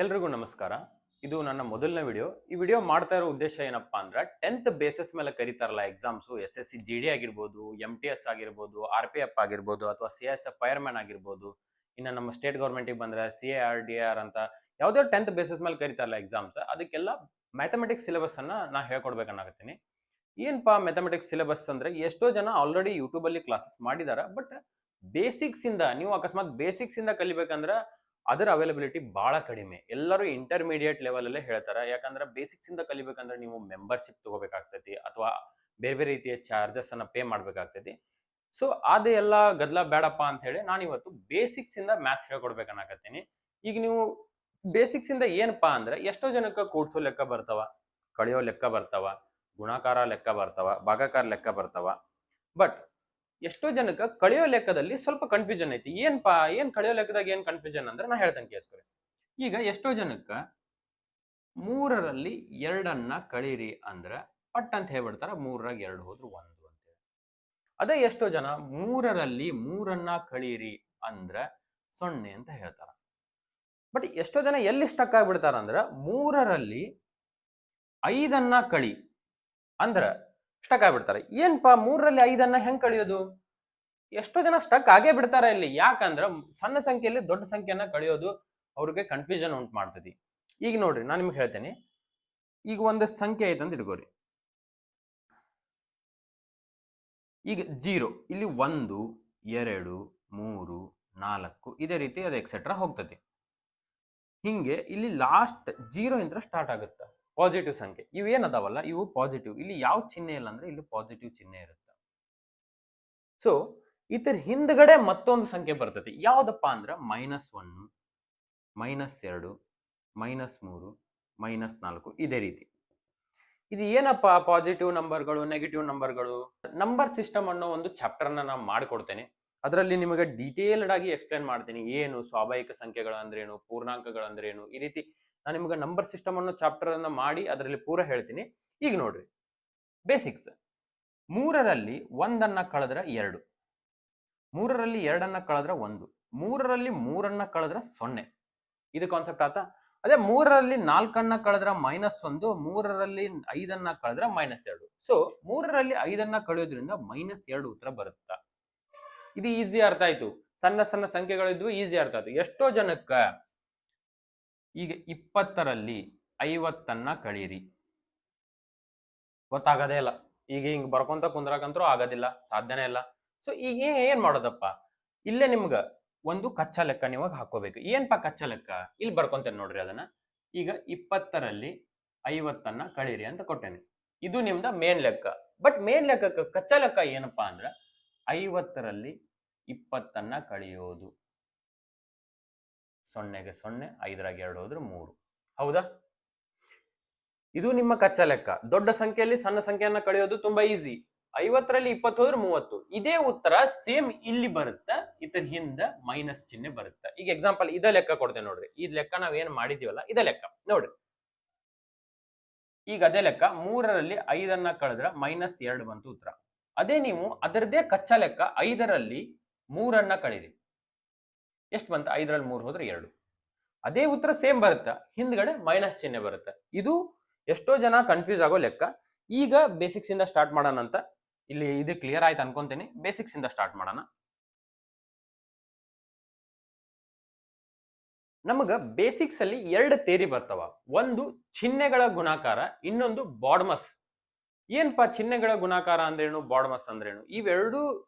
ಎಲ್ರಿಗೂ ನಮಸ್ಕಾರ. ಇದು ನನ್ನ ಮೊದಲನೇ ವಿಡಿಯೋ. ಈ ವಿಡಿಯೋ ಮಾಡ್ತಾ ಇರೋ ಉದ್ದೇಶ ಏನಪ್ಪಾ ಅಂದ್ರೆ 10th ಬೇಸಿಸ್ ಮೇಲೆ ಕರೀತಾರಲ್ಲ ಎಕ್ಸಾಮ್ಸ್, SSC GD ಆಗಿರ್ಬೋದು, MTS ಆಗಿರ್ಬೋದು, RPF ಆಗಿರ್ಬೋದು, ಅಥವಾ CSF ಫೈರ್ಮ್ಯಾನ್ ಆಗಿರ್ಬೋದು, ಇನ್ನು ನಮ್ಮ ಸ್ಟೇಟ್ ಗೌರ್ಮೆಂಟ್ ಬಂದ್ರೆ CARDR ಅಂತ ಯಾವುದೇ 10th ಬೇಸಿಸ್ ಮೇಲೆ ಕರೀತಾರಲ್ಲ ಎಕ್ಸಾಮ್ಸ್, ಅದಕ್ಕೆಲ್ಲ ಮ್ಯಾಥಮೆಟಿಕ್ಸ್ ಸಿಲೆಬಸ್ ಅನ್ನ ನಾ ಹೇಳ್ಕೊಡ್ಬೇಕನ್ನಾಗತ್ತೀನಿ. ಏನಪ್ಪಾ ಮ್ಯಾಥಮೆಟಿಕ್ಸ್ ಸಿಲೆಬಸ್ ಅಂದ್ರೆ, ಎಷ್ಟೋ ಜನ ಆಲ್ರೆಡಿ ಯೂಟ್ಯೂಬ್ ಅಲ್ಲಿ ಕ್ಲಾಸಸ್ ಮಾಡಿದಾರ, ಬಟ್ ಬೇಸಿಕ್ಸ್ ಇಂದ ನೀವು ಅಕಸ್ಮಾತ್ ಬೇಸಿಕ್ಸ್ ಇಂದ ಕಲಿಬೇಕಂದ್ರೆ ಅದರ ಅವೈಲಬಿಲಿಟಿ ಬಹಳ ಕಡಿಮೆ. ಎಲ್ಲರೂ ಇಂಟರ್ಮೀಡಿಯೇಟ್ ಲೆವೆಲ್ ಅಲ್ಲೇ ಹೇಳ್ತಾರೆ. ಯಾಕಂದ್ರೆ ಬೇಸಿಕ್ಸ್ ಇಂದ ಕಲಿಬೇಕಂದ್ರೆ ನೀವು ಮೆಂಬರ್ಶಿಪ್ ತಗೋಬೇಕಾಗ್ತೈತಿ, ಅಥವಾ ಬೇರೆ ಬೇರೆ ರೀತಿಯ ಚಾರ್ಜಸ್ ಅನ್ನ ಪೇ ಮಾಡ್ಬೇಕಾಗ್ತೈತಿ. ಸೊ ಅದೇ ಎಲ್ಲ ಗದ್ದಲ ಬೇಡಪ್ಪ ಅಂತ ಹೇಳಿ ನಾನು ಇವತ್ತು ಬೇಸಿಕ್ಸ್ ಇಂದ ಮ್ಯಾಥ್ಸ್ ಹೇಳ್ಕೊಡ್ಬೇಕನ್ನಕತ್ತೀನಿ. ಈಗ ನೀವು ಬೇಸಿಕ್ಸ್ ಇಂದ ಏನಪ್ಪಾ ಅಂದ್ರೆ, ಎಷ್ಟೋ ಜನಕ್ಕೆ ಕೂಡ್ಸೋ ಲೆಕ್ಕ ಬರ್ತಾವ, ಕಳೆಯೋ ಲೆಕ್ಕ ಬರ್ತಾವ, ಗುಣಾಕಾರ ಲೆಕ್ಕ ಬರ್ತಾವ, ಭಾಗಾಕಾರ ಲೆಕ್ಕ ಬರ್ತಾವ. ಬಟ್ ಎಷ್ಟೋ ಜನಕ್ಕೆ ಕಳೆಯೋ ಲೆಕ್ಕದಲ್ಲಿ ಸ್ವಲ್ಪ ಕನ್ಫ್ಯೂಷನ್ ಐತಿ. ಏನ್ ಕಳೆಯೋ ಲೆಕ್ಕದಾಗ ಏನ್ ಕನ್ಫ್ಯೂಷನ್ ಅಂದ್ರೆ ನಾ ಹೇಳ್ತೇನೆ ಕೇಳಿಸ್ಕೊರಿ. ಈಗ ಎಷ್ಟೋ ಜನಕ್ಕ 3ರಲ್ಲಿ 2ಅನ್ನ ಕಳೀರಿ ಅಂದ್ರೆ ಪಟ್ ಅಂತ ಹೇಳ್ಬಿಡ್ತಾರ, 3ರಾಗ 2 ಹೋದ್ರು 1 ಅಂತ ಹೇಳಿ. ಅದೇ ಎಷ್ಟೋ ಜನ 3ರಲ್ಲಿ 3ಅನ್ನ ಕಳೀರಿ ಅಂದ್ರೆ 0 ಅಂತ ಹೇಳ್ತಾರ. ಬಟ್ ಎಷ್ಟೋ ಜನ ಎಲ್ಲಿ ಸ್ಟಕ್ ಆಗ್ಬಿಡ್ತಾರ ಅಂದ್ರೆ, 3ರಲ್ಲಿ 5ಅನ್ನ ಕಳಿ ಅಂದ್ರ ಸ್ಟಕ್ ಆಗ್ಬಿಡ್ತಾರೆ. ಏನ್ಪಾ 3ರಲ್ಲಿ 5ಅನ್ನ ಹೆಂಗ್ ಕಳಿಯೋದು? ಎಷ್ಟೋ ಜನ ಸ್ಟಕ್ ಆಗೇ ಬಿಡ್ತಾರೆ ಇಲ್ಲಿ. ಯಾಕಂದ್ರ ಸಣ್ಣ ಸಂಖ್ಯೆಯಲ್ಲಿ ದೊಡ್ಡ ಸಂಖ್ಯೆಯನ್ನ ಕಳೆಯೋದು ಅವ್ರಿಗೆ ಕನ್ಫ್ಯೂಷನ್ ಉಂಟು ಮಾಡ್ತದೆ. ಈಗ ನೋಡ್ರಿ, ನಾನು ನಿಮ್ಗೆ ಹೇಳ್ತೇನೆ. ಈಗ ಒಂದು ಸಂಖ್ಯೆ ಐತೆ ಅಂತ ಇಟ್ಕೋರಿ. ಈಗ 0 ಇಲ್ಲಿ 1 2 3 4 ಇದೇ ರೀತಿ ಅದು ಎಕ್ಸೆಟ್ರಾ ಹೋಗ್ತದೆ. ಹಿಂಗೆ ಇಲ್ಲಿ ಲಾಸ್ಟ್ 0 ಇಂದ ಸ್ಟಾರ್ಟ್ ಆಗುತ್ತೆ ಪಾಸಿಟಿವ್ ಸಂಖ್ಯೆ. ಇವೇನದಾವಲ್ಲ ಇವು ಪಾಸಿಟಿವ್. ಇಲ್ಲಿ ಯಾವ ಚಿಹ್ನೆ ಇಲ್ಲ ಅಂದ್ರೆ ಇಲ್ಲಿ ಪಾಸಿಟಿವ್ ಚಿಹ್ನೆ ಇರುತ್ತೆ. ಸೊ ಇತರ ಹಿಂದ್ಗಡೆ ಮತ್ತೊಂದು ಸಂಖ್ಯೆ ಬರ್ತೈತಿ. ಯಾವ್ದಪ್ಪ ಅಂದ್ರ -1, -2, -3, -4 ಇದೇ ರೀತಿ. ಇದು ಏನಪ್ಪ ಪಾಸಿಟಿವ್ ನಂಬರ್ಗಳು, ನೆಗೆಟಿವ್ ನಂಬರ್ಗಳು? ನಂಬರ್ ಸಿಸ್ಟಮ್ ಅನ್ನೋ ಒಂದು ಚಾಪ್ಟರ್ ನಾನು ಮಾಡಿಕೊಡ್ತೇನೆ. ಅದರಲ್ಲಿ ನಿಮಗೆ ಡೀಟೇಲ್ಡ್ ಆಗಿ ಎಕ್ಸ್ಪ್ಲೇನ್ ಮಾಡ್ತೀನಿ. ಏನು ಸ್ವಾಭಾವಿಕ ಸಂಖ್ಯೆಗಳು ಅಂದ್ರೇನು, ಪೂರ್ಣಾಂಕಗಳು ಅಂದ್ರೇನು, ಈ ರೀತಿ ನಾನು ನಿಮಗೆ ನಂಬರ್ ಸಿಸ್ಟಮ್ ಅನ್ನೋ ಚಾಪ್ಟರ್ ಅನ್ನ ಮಾಡಿ ಅದರಲ್ಲಿ ಪೂರ ಹೇಳ್ತೀನಿ. ಈಗ ನೋಡ್ರಿ, ಬೇಸಿಕ್ಸ್. 3ರಲ್ಲಿ 1ಅನ್ನ ಕಳೆದ್ರೆ 2, 3ರಲ್ಲಿ 2ಅನ್ನ ಕಳೆದ್ರೆ 1, 3ರಲ್ಲಿ 3ಅನ್ನ ಕಳೆದ್ರೆ 0. ಇದು ಕಾನ್ಸೆಪ್ಟ್ ಆತ. ಅದೇ 3ರಲ್ಲಿ 4ಅನ್ನ ಕಳೆದ್ರೆ -1, 3ರಲ್ಲಿ 5ಅನ್ನ ಕಳೆದ್ರೆ -2. ಸೊ 3ರಲ್ಲಿ 5ಅನ್ನ ಕಳೆಯೋದ್ರಿಂದ -2 ಉತ್ತರ ಬರುತ್ತಾ. ಇದು ಈಸಿ ಅರ್ಥ ಆಯ್ತು. ಸಣ್ಣ ಸಣ್ಣ ಸಂಖ್ಯೆಗಳಿದ್ವು, ಈಸಿ ಅರ್ಥ ಆಯ್ತು. ಎಷ್ಟೋ ಜನಕ್ಕ ಈಗ 20ರಲ್ಲಿ 50ಅನ್ನ ಕಳೀರಿ ಗೊತ್ತಾಗದೇ ಇಲ್ಲ. ಈಗ ಹಿಂಗ್ ಬರ್ಕೊಂತ ಕುಂದ್ರಾಕಂತರೂ ಆಗೋದಿಲ್ಲ, ಸಾಧ್ಯನೇ ಇಲ್ಲ. ಸೊ ಈಗ ಏನ್ ಮಾಡೋದಪ್ಪ? ಇಲ್ಲೇ ನಿಮ್ಗ ಒಂದು ಕಚ್ಚಾ ಲೆಕ್ಕ ನೀವಾಗ ಹಾಕೋಬೇಕು. ಏನ್ಪಾ ಕಚ್ಚಾ ಲೆಕ್ಕ? ಇಲ್ಲಿ ಬರ್ಕೊಂತೇನೆ ನೋಡ್ರಿ ಅದನ್ನ. ಈಗ 20ರಲ್ಲಿ 50ಅನ್ನ ಕಳೀರಿ ಅಂತ ಕೊಟ್ಟೇನೆ. ಇದು ನಿಮ್ದ ಮೇನ್ ಲೆಕ್ಕ. ಬಟ್ ಮೇನ್ ಲೆಕ್ಕಕ್ಕೆ ಕಚ್ಚಾ ಲೆಕ್ಕ ಏನಪ್ಪಾ ಅಂದ್ರ 50ರಲ್ಲಿ 20ಅನ್ನ ಕಳೆಯೋದು. 0ಗೆ 0, 5ರಾಗ 2 ಹೋದ್ರೆ 3. ಹೌದಾ? ಇದು ನಿಮ್ಮ ಕಚ್ಚಾ ಲೆಕ್ಕ. ದೊಡ್ಡ ಸಂಖ್ಯೆಯಲ್ಲಿ ಸಣ್ಣ ಸಂಖ್ಯೆಯನ್ನ ಕಳೆಯೋದು ತುಂಬಾ ಈಸಿ. 50ರಲ್ಲಿ 20 ಹೋದ್ರೆ 30. ಇದೇ ಉತ್ತರ ಸೇಮ್ ಇಲ್ಲಿ ಬರುತ್ತೆ, ಇದರ ಹಿಂದ ಮೈನಸ್ ಚಿಹ್ನೆ ಬರುತ್ತೆ. ಈಗ ಎಕ್ಸಾಂಪಲ್ ಇದೇ ಲೆಕ್ಕ ಕೊಡ್ತೇನೆ ನೋಡ್ರಿ. ಈ ಲೆಕ್ಕ ನಾವ್ ಏನ್ ಮಾಡಿದೀವಲ್ಲ ಇದೇ ಲೆಕ್ಕ ನೋಡ್ರಿ. ಈಗ ಅದೇ ಲೆಕ್ಕ 3ರಲ್ಲಿ 5ಅನ್ನ ಕಳೆದ್ರೆ -2 ಬಂತು ಉತ್ತರ. ಅದೇ ನೀವು ಅದರದೇ ಕಚ್ಚಾ ಲೆಕ್ಕ 5ರಲ್ಲಿ 3ಅನ್ನ ಕಳೀರಿ, ಎಷ್ಟು ಬಂತ? 5ರಲ್ಲಿ 3 ಹೋದ್ರೆ 2. ಅದೇ ಉತ್ತರ ಸೇಮ್ ಬರುತ್ತೆ, ಹಿಂದ್ಗಡೆ ಮೈನಸ್ ಚಿಹ್ನೆ ಬರುತ್ತೆ. ಇದು ಎಷ್ಟೋ ಜನ ಕನ್ಫ್ಯೂಸ್ ಆಗೋ ಲೆಕ್ಕ. ಈಗ ಬೇಸಿಕ್ಸ್ ಇಂದ ಸ್ಟಾರ್ಟ್ ಮಾಡೋಣ ಅಂತ. ಇಲ್ಲಿ ಇದು ಕ್ಲಿಯರ್ ಆಯ್ತು ಅನ್ಕೊಂತೀನಿ. ಬೇಸಿಕ್ಸ್ ಇಂದ ಸ್ಟಾರ್ಟ್ ಮಾಡೋಣ. ನಮಗ ಬೇಸಿಕ್ಸ್ ಅಲ್ಲಿ 2 ಥಿಯರಿ ಬರ್ತಾವ. ಒಂದು ಚಿಹ್ನೆಗಳ ಗುಣಾಕಾರ, ಇನ್ನೊಂದು ಬಾಡ್ಮಸ್. ಏನ್ಪಾ ಚಿಹ್ನೆಗಳ ಗುಣಾಕಾರ ಅಂದ್ರೇನು, ಬಾಡ್ಮಸ್ ಅಂದ್ರೇನು? ಇವೆರಡು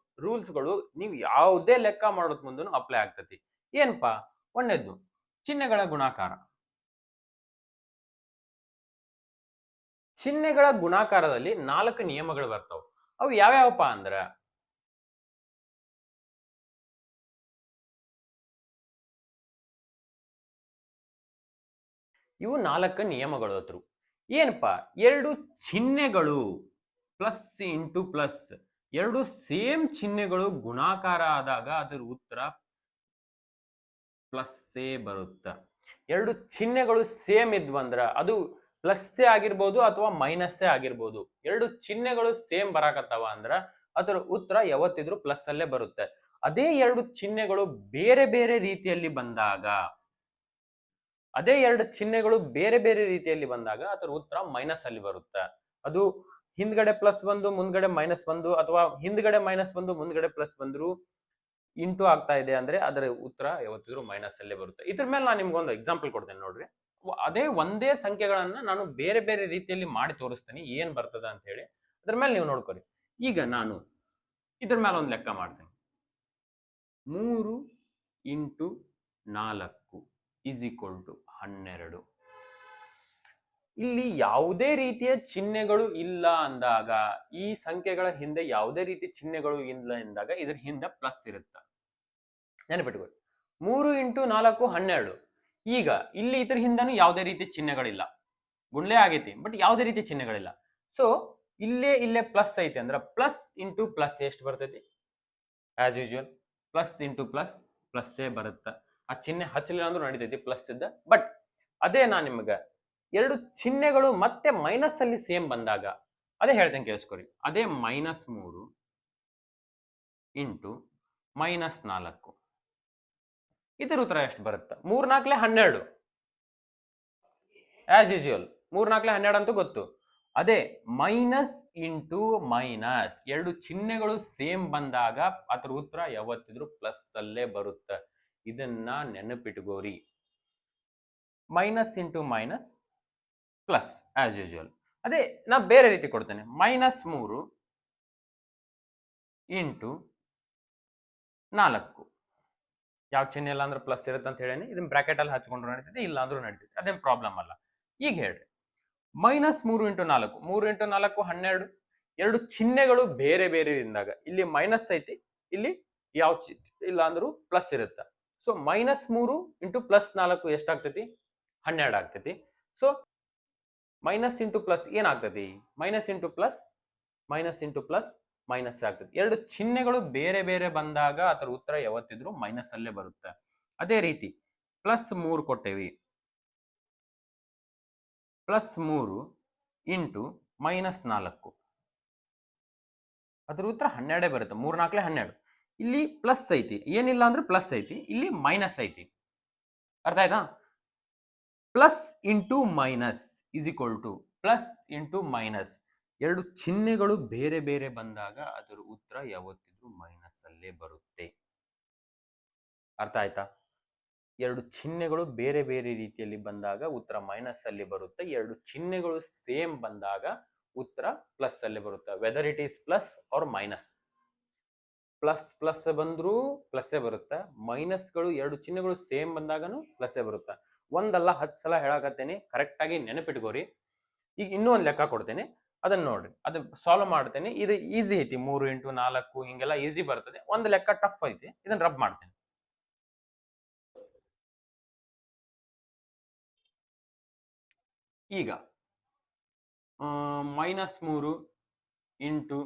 ರೂಲ್ಸ್ಗಳು ನೀವು ಯಾವುದೇ ಲೆಕ್ಕ ಮಾಡೋದ್ ಮುಂದೂ ಅಪ್ಲೈ ಆಗ್ತತಿ. ಏನ್ಪಾ? ಒಂದೇದ್ದು ಚಿಹ್ನೆಗಳ ಗುಣಾಕಾರ. ಚಿಹ್ನೆಗಳ ಗುಣಾಕಾರದಲ್ಲಿ 4 ನಿಯಮಗಳು ಬರ್ತಾವ. ಅವು ಯಾವ್ಯಾವಪ್ಪ ಅಂದ್ರ, ಇವು 4 ನಿಯಮಗಳು ಅತ್ರು. ಏನಪ್ಪಾ? 2 ಚಿಹ್ನೆಗಳು ಪ್ಲಸ್ ಇಂಟು ಪ್ಲಸ್, 2 ಸೇಮ್ ಚಿಹ್ನೆಗಳು ಗುಣಾಕಾರ ಆದಾಗ ಅದರ ಉತ್ತರ ಪ್ಲಸ್ಸೇ ಬರುತ್ತ. 2 ಚಿಹ್ನೆಗಳು ಸೇಮ್ ಇದ್ವಂದ್ರ ಅದು ಪ್ಲಸ್ಸೇ ಆಗಿರ್ಬೋದು ಅಥವಾ ಮೈನಸ್ಸೇ ಆಗಿರ್ಬೋದು. 2 ಚಿಹ್ನೆಗಳು ಸೇಮ್ ಬರಾಕತ್ತಾವ ಅಂದ್ರ ಅದರ ಉತ್ತರ ಯಾವತ್ತಿದ್ರು ಪ್ಲಸ್ ಅಲ್ಲೇ ಬರುತ್ತೆ. ಅದೇ 2 ಚಿಹ್ನೆಗಳು ಬೇರೆ ಬೇರೆ ರೀತಿಯಲ್ಲಿ ಬಂದಾಗ ಅದೇ ಎರಡು ಚಿಹ್ನೆಗಳು ಬೇರೆ ಬೇರೆ ರೀತಿಯಲ್ಲಿ ಬಂದಾಗ ಅದರ ಉತ್ತರ ಮೈನಸ್ ಅಲ್ಲಿ ಬರುತ್ತೆ. ಅದು ಹಿಂದ್ಗಡೆ ಪ್ಲಸ್ ಬಂದು ಮುಂದ್ಗಡೆ ಮೈನಸ್ ಬಂದು ಅಥವಾ ಹಿಂದ್ಗಡೆ ಮೈನಸ್ ಬಂದು ಮುಂದ್ಗಡೆ ಪ್ಲಸ್ ಬಂದ್ರು ಇಂಟು ಆಗ್ತಾ ಇದೆ ಅಂದ್ರೆ ಅದರ ಉತ್ತರ ಯಾವತ್ತಿದ್ರು ಮೈನಸ್ ಅಲ್ಲೇ ಬರುತ್ತೆ. ಇದ್ರ ಮೇಲೆ ನಾನು ನಿಮ್ಗೊಂದು ಎಕ್ಸಾಂಪಲ್ ಕೊಡ್ತೇನೆ ನೋಡ್ರಿ. ಅದೇ ಒಂದೇ ಸಂಖ್ಯೆಗಳನ್ನ ನಾನು ಬೇರೆ ಬೇರೆ ರೀತಿಯಲ್ಲಿ ಮಾಡಿ ತೋರಿಸ್ತೀನಿ ಏನ್ ಬರ್ತದ ಅಂತ ಹೇಳಿ. ಅದ್ರ ಮೇಲೆ ನೀವು ನೋಡ್ಕೊರಿ. ಈಗ ನಾನು ಇದ್ರ ಮೇಲೆ ಒಂದು ಲೆಕ್ಕ ಮಾಡ್ತೇನೆ. 3 ಇಂಟು 4 ಇಸ್ ಈಕ್ವಲ್ ಟು 12. ಇಲ್ಲಿ ಯಾವುದೇ ರೀತಿಯ ಚಿಹ್ನೆಗಳು ಇಲ್ಲ ಅಂದಾಗ, ಈ ಸಂಖ್ಯೆಗಳ ಹಿಂದೆ ಯಾವುದೇ ರೀತಿ ಚಿಹ್ನೆಗಳು ಇಲ್ಲ ಎಂದಾಗ ಇದ್ರ ಹಿಂದೆ ಪ್ಲಸ್ ಇರುತ್ತೆ. ನೆನಪಿಟ್ಕೊಳ್ಳಿ. 3 ಇಂಟು 4 12. ಈಗ ಇಲ್ಲಿ ಇದ್ರ ಹಿಂದನೂ ಯಾವುದೇ ರೀತಿ ಚಿಹ್ನೆಗಳಿಲ್ಲ, ಗುಂಡ್ಲೆ ಆಗೈತಿ ಬಟ್ ಯಾವುದೇ ರೀತಿ ಚಿಹ್ನೆಗಳಿಲ್ಲ. ಸೊ ಇಲ್ಲೇ ಪ್ಲಸ್ ಐತೆ ಅಂದ್ರೆ ಪ್ಲಸ್ ಇಂಟು ಪ್ಲಸ್ ಎಷ್ಟು ಬರ್ತೈತಿ? As usual plus into plus ಪ್ಲಸ್ಸೇ ಬರುತ್ತೆ. ಆ ಚಿಹ್ನೆ ಹಚ್ಚಲಿಲ್ಲ ಅಂದ್ರೂ ನಡೀತೈತಿ ಪ್ಲಸ್ ಇದ್ದ. ಬಟ್ ಅದೇ ನಾನು ನಿಮ್ಗೆ ಎರಡು ಚಿಹ್ನೆಗಳು ಮತ್ತೆ ಮೈನಸ್ ಅಲ್ಲಿ ಸೇಮ್ ಬಂದಾಗ ಅದೇ ಹೇಳ್ತೇನೆ, ಕೇಳಿಸ್ಕೊರಿ. ಅದೇ -3 ಇಂಟು -4 ಇದರ ಉತ್ತರ ಎಷ್ಟು ಬರುತ್ತೆ? 3 4 12. ಆಸ್ ಯೂಶುವಲ್ 3 4 12 ಅಂತೂ ಗೊತ್ತು. ಅದೇ ಮೈನಸ್ ಇಂಟು ಮೈನಸ್ ಎರಡು ಚಿಹ್ನೆಗಳು ಸೇಮ್ ಬಂದಾಗ ಅದರ ಉತ್ತರ ಯಾವತ್ತಿದ್ರು ಪ್ಲಸ್ ಅಲ್ಲೇ ಬರುತ್ತೆ. ಇದನ್ನ ನೆನಪಿಟ್ಕೋರಿ. Minus into minus plus as usual. ಅದೇ ನಾ ಬೇರೆ ರೀತಿ ಕೊಡ್ತೇನೆ. -3 ಇಂಟು 4. ಯಾವ ಚಿಹ್ನೆ ಇಲ್ಲ ಅಂದ್ರೆ ಪ್ಲಸ್ ಇರುತ್ತೆ ಅಂತ ಹೇಳೇನಿ. ಇದನ್ನ ಬ್ರಾಕೆಟ್ ಅಲ್ಲಿ ಹಚ್ಕೊಂಡ್ರು ನಡೀತೈತಿ, ಇಲ್ಲ ಅಂದ್ರೂ ನಡೀತೈತಿ, ಅದೇನ್ ಪ್ರಾಬ್ಲಮ್ ಅಲ್ಲ. ಈಗ ಹೇಳ್ರಿ, -3 ಇಂಟು 4, 3 ಇಂಟು 4 12. ಎರಡು ಚಿಹ್ನೆಗಳು ಬೇರೆ ಬೇರೆ ಇದ್ದಾಗ ಇಲ್ಲಿ ಮೈನಸ್ ಐತಿ, ಇಲ್ಲಿ ಯಾವ ಇಲ್ಲ ಅಂದ್ರೂ ಪ್ಲಸ್ ಇರುತ್ತೆ. ಸೊ -3 ಇಂಟು +4 ಎಷ್ಟಾಗ್ತೈತಿ? 12 ಆಗ್ತೈತಿ. ಸೊ ಮೈನಸ್ ಇಂಟು ಪ್ಲಸ್ ಏನಾಗ್ತೈತಿ? Minus into plus minus into plus minus ಆಗ್ತದೆ. ಎರಡು ಚಿಹ್ನೆಗಳು ಬೇರೆ ಬೇರೆ ಬಂದಾಗ ಅದರ ಉತ್ತರ ಯಾವತ್ತಿದ್ರು ಮೈನಸ್ ಅಲ್ಲೇ ಬರುತ್ತೆ. ಅದೇ ರೀತಿ +3 ಕೊಟ್ಟೇವಿ, +3 ಇಂಟು -4 ಅದ್ರ ಉತ್ತರ 12 ಬರುತ್ತೆ. 3 4 12. ಇಲ್ಲಿ ಪ್ಲಸ್ ಐತಿ, ಏನಿಲ್ಲ ಅಂದ್ರೆ ಪ್ಲಸ್ ಐತಿ, ಇಲ್ಲಿ ಮೈನಸ್ ಐತಿ. ಅರ್ಥ ಆಯ್ತಾ? Plus into minus is equal to plus into minus. ಎರಡು ಚಿಹ್ನೆಗಳು ಬೇರೆ ಬೇರೆ ಬಂದಾಗ ಅದರ ಉತ್ತರ ಯಾವತ್ತಿದ್ರು ಮೈನಸ್ ಅಲ್ಲೇ ಬರುತ್ತೆ. ಅರ್ಥ ಆಯ್ತಾ? ಎರಡು ಚಿಹ್ನೆಗಳು ಬೇರೆ ಬೇರೆ ರೀತಿಯಲ್ಲಿ ಬಂದಾಗ ಉತ್ತರ ಮೈನಸ್ ಅಲ್ಲಿ ಬರುತ್ತೆ. ಎರಡು ಚಿಹ್ನೆಗಳು ಸೇಮ್ ಬಂದಾಗ ಉತ್ತರ ಪ್ಲಸ್ ಅಲ್ಲಿ ಬರುತ್ತೆ. Whether it is plus or minus. Plus plus ಬಂದ್ರೂ ಪ್ಲಸ್ಸೇ ಬರುತ್ತೆ. ಮೈನಸ್ಗಳು ಎರಡು ಚಿಹ್ನೆಗಳು ಸೇಮ್ ಬಂದಾಗನು ಪ್ಲಸ್ಸೇ ಬರುತ್ತೆ. ಒಂದಲ್ಲ 10 ಸಲ ಹೇಳಕತ್ತೇನೆ, ಕರೆಕ್ಟ್ ಆಗಿ ನೆನಪಿಟ್ಕೋರಿ. ಈಗ ಇನ್ನೂ ಒಂದು ಲೆಕ್ಕ ಕೊಡ್ತೇನೆ, ಅದನ್ನ ನೋಡ್ರಿ. ಅದು ಸಾಲ್ವ್ ಮಾಡ್ತೇನೆ. ಇದು ಈಸಿ ಐತಿ. 3 ಇಂಟು 4 ಹಿಂಗೆಲ್ಲ ಈಸಿ ಬರ್ತದೆ. ಒಂದು ಲೆಕ್ಕ ಟಫ್ ಐತಿ, ಇದನ್ನ ರಬ್ ಮಾಡ್ತೇನೆ. ಈಗ -3 ಇಂಟು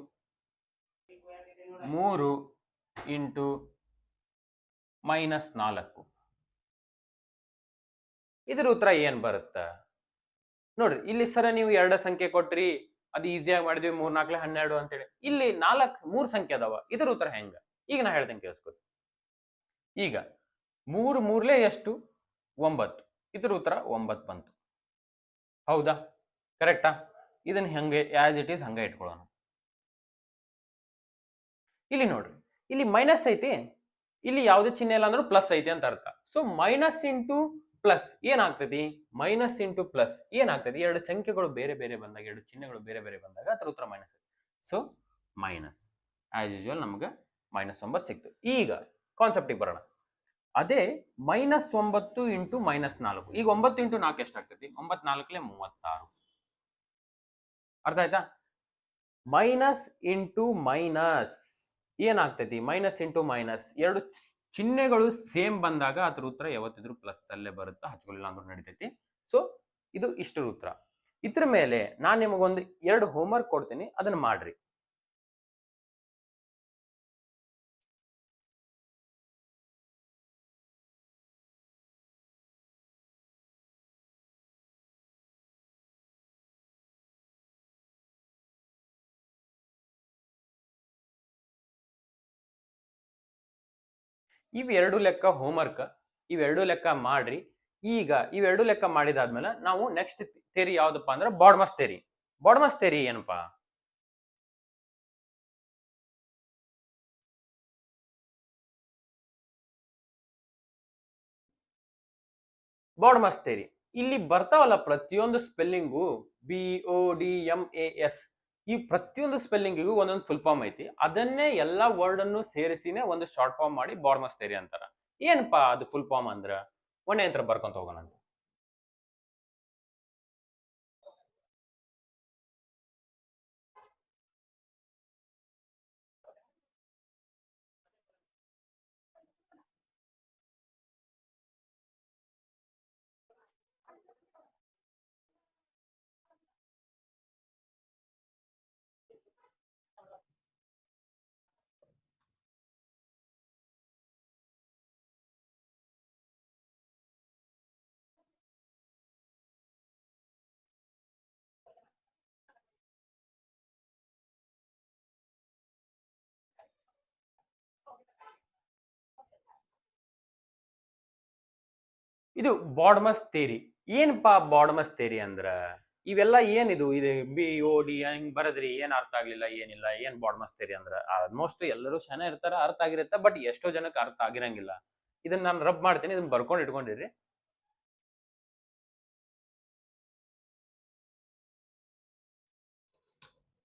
3 ಇಂಟು -4 ಇದರ ಉತ್ತರ ಏನ್ ಬರುತ್ತೆ ನೋಡ್ರಿ. ಇಲ್ಲಿ ಸರ ನೀವು ಎರಡು ಸಂಖ್ಯೆ ಕೊಟ್ರಿ, ಅದು ಈಸಿಯಾಗಿ ಮಾಡಿದ್ವಿ, 3 4 12 ಅಂತೇಳಿ. ಇಲ್ಲಿ 3 ಸಂಖ್ಯೆ ಅದಾವ, ಇದರ ಉತ್ತರ ಹೆಂಗ? ಈಗ ನಾ ಹೇಳ್ತೇನೆ, ಕೇಳಿಸ್ಕೊರಿ. ಈಗ 3 3 ಎಷ್ಟು? 9. ಇದರ ಉತ್ತರ 9 ಬಂತು. ಹೌದಾ? ಕರೆಕ್ಟಾ? ಇದನ್ನ ಹೆಂಗೆ ಆಸ್ ಇಟ್ ಈಸ್ ಹಂಗೆ ಇಟ್ಕೊಳ್ಳೋಣ. ಇಲ್ಲಿ ನೋಡ್ರಿ, ಇಲ್ಲಿ ಮೈನಸ್ ಐತಿ, ಇಲ್ಲಿ ಯಾವುದೇ ಚಿಹ್ನೆ ಇಲ್ಲ ಅಂದ್ರೂ ಪ್ಲಸ್ ಐತಿ ಅಂತ ಅರ್ಥ. ಸೊ ಮೈನಸ್ ಇಂಟು ಪ್ಲಸ್ ಏನಾಗ್ತೈತಿ? ಮೈನಸ್ ಇಂಟು ಪ್ಲಸ್ ಏನಾಗ್ತೈತಿ? ಎರಡು ಸಂಖ್ಯೆಗಳು ಬೇರೆ ಬೇರೆ ಬಂದಾಗ, ಎರಡು ಚಿಹ್ನೆಗಳು ಬೇರೆ ಬೇರೆ ಬಂದಾಗ ಅದರ ಉತ್ತರ minus. So minus as usual ನಮ್ಗೆ -9 ಸಿಕ್ತು. ಈಗ ಕಾನ್ಸೆಪ್ಟಿಗೆ ಬರೋಣ. ಅದೇ -9 ಇಂಟು -4. ಈಗ 9 ಇಂಟು 4 ಎಷ್ಟಾಗ್ತೈತಿ? 9 4 36. ಅರ್ಥ ಆಯ್ತಾ? ಮೈನಸ್ ಇಂಟು ಮೈನಸ್ ಏನಾಗ್ತೈತಿ? ಮೈನಸ್ ಇಂಟು ಮೈನಸ್ ಎರಡು ಚಿಹ್ನೆಗಳು ಸೇಮ್ ಬಂದಾಗ ಅದ್ರ ಉತ್ತರ ಯಾವತ್ತಿದ್ರು ಪ್ಲಸ್ ಅಲ್ಲೇ ಬರುತ್ತೆ, ಹಚ್ಕೊಳ್ಳಿಲ್ಲ ಅಂದ್ರೂ ನಡೀತೈತಿ. ಸೊ ಇದು ಇಷ್ಟರ ಉತ್ತರ. ಇದ್ರ ಮೇಲೆ ನಾನು ನಿಮಗೊಂದು 2 ಹೋಮ್ವರ್ಕ್ ಕೊಡ್ತೀನಿ, ಅದನ್ನ ಮಾಡ್ರಿ. ಇವೆರಡು ಲೆಕ್ಕ ಹೋಮ್ವರ್ಕ್, ಇವೆರಡು ಲೆಕ್ಕ ಮಾಡ್ರಿ. ಈಗ ಇವೆರಡು ಲೆಕ್ಕ ಮಾಡಿದಾದ್ಮೇಲೆ ನಾವು ನೆಕ್ಸ್ಟ್ ಥೇರಿ ಯಾವ್ದಪ್ಪ ಅಂದ್ರೆ ಬಾಡ್ಮಸ್ ಥೇರಿ. ಬಾಡ್ಮಸ್ ಥೇರಿ ಏನಪ್ಪಾ? ಬಾಡ್ಮಸ್ ಥೇರಿ ಇಲ್ಲಿ ಬರ್ತಾವಲ್ಲ ಪ್ರತಿಯೊಂದು ಸ್ಪೆಲ್ಲಿಂಗು, BODMAS, ಈ ಪ್ರತಿಯೊಂದು ಸ್ಪೆಲ್ಲಿಂಗಿಗೂ ಒಂದೊಂದು ಫುಲ್ ಫಾರ್ಮ್ ಐತಿ. ಅದನ್ನೇ ಎಲ್ಲಾ ವರ್ಡ್ ಅನ್ನು ಸೇರಿಸಿನೇ ಒಂದು ಶಾರ್ಟ್ ಫಾರ್ಮ್ ಮಾಡಿ ಬಾಡ್ಮಸ್ ಥೇರಿ ಅಂತಾರ. ಏನಪ್ಪಾ ಅದು ಫುಲ್ ಫಾರ್ಮ್ ಅಂದ್ರ ಒಂದೇ ಯಂತ್ರ ಬರ್ಕೊಂತ ಹೋಗೋಣ. ಇದು ಬಾಡ್ಮಸ್ ಥೇರಿ. ಏನಪ್ಪಾ ಬಾಡ್ಮಸ್ ಥೇರಿ ಅಂದ್ರ ಇವೆಲ್ಲ ಏನಿದು, ಇದು BOD ಹಿಂಗ್ ಬರದ್ರಿ, ಏನ್ ಅರ್ಥ ಆಗ್ಲಿಲ್ಲ, ಏನಿಲ್ಲ, ಏನ್ ಬಾಡ್ಮಸ್ ಥೇರಿ ಅಂದ್ರ ಆಲ್ಮೋಸ್ಟ್ ಎಲ್ಲರೂ ಚೆನ್ನಾಗಿ ಇರ್ತಾರ, ಅರ್ಥ ಆಗಿರುತ್ತೆ. ಬಟ್ ಎಷ್ಟೋ ಜನಕ್ಕೆ ಅರ್ಥ ಆಗಿರಂಗಿಲ್ಲ. ಇದನ್ನ ನಾನು ರಬ್ ಮಾಡ್ತೀನಿ, ಇದನ್ನ ಬರ್ಕೊಂಡು ಇಟ್ಕೊಂಡಿರಿ.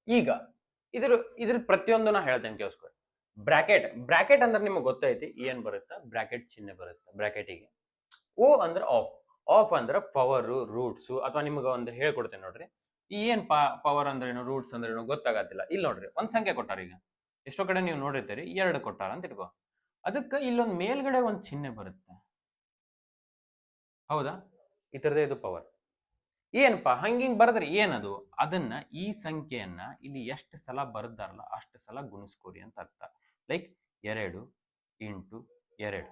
ಈಗ ಇದ್ರ ಪ್ರತಿಯೊಂದು ನಾ ಹೇಳ್ತೇನೆ ಕೇಳಿಸ್ಕೊಳ್ಳಿ. ಬ್ರಾಕೆಟ್ ಅಂದ್ರೆ ನಿಮ್ಗೆ ಗೊತ್ತೈತಿ ಏನ್ ಬರುತ್ತಾ? ಬ್ರಾಕೆಟ್ ಚಿಹ್ನೆ ಬರುತ್ತೆ ಬ್ರಾಕೆಟಿಗೆ. ಓ ಅಂದ್ರೆ ಆಫ್ ಅಂದ್ರೆ ಪವರ್, ರೂಟ್ಸ್, ಅಥವಾ ನಿಮ್ಗೆ ಒಂದು ಹೇಳ್ಕೊಡ್ತೇನೆ ನೋಡ್ರಿ. ಏನ್ ಪವರ್ ಅಂದ್ರೇನು, ರೂಟ್ಸ್ ಅಂದ್ರೇನು ಗೊತ್ತಾಗತ್ತಿಲ್ಲ. ಇಲ್ಲಿ ನೋಡ್ರಿ ಒಂದ್ ಸಂಖ್ಯೆ ಕೊಟ್ಟಾರ. ಈಗ ಎಷ್ಟೋ ಕಡೆ ನೀವು ನೋಡಿರ್ತೀರಿ 2 ಕೊಟ್ಟಾರ ಅಂತ ಇಟ್ಕೋ. ಅದಕ್ಕೆ ಇಲ್ಲೊಂದ್ ಮೇಲ್ಗಡೆ ಒಂದ್ ಚಿಹ್ನೆ ಬರುತ್ತೆ, ಹೌದಾ? ಈ ತರದೇ ಇದು ಪವರ್. ಏನಪ್ಪಾ ಹಂಗಿಂಗ್ ಬರದ್ರಿ ಏನದು? ಅದನ್ನ ಈ ಸಂಖ್ಯೆಯನ್ನ ಇಲ್ಲಿ ಎಷ್ಟು ಸಲ ಬರದಾರಲ್ಲ ಅಷ್ಟು ಸಲ ಗುಣಿಸ್ಕೋರಿ ಅಂತ ಅರ್ಥ. ಲೈಕ್ 2 ಇಂಟು 2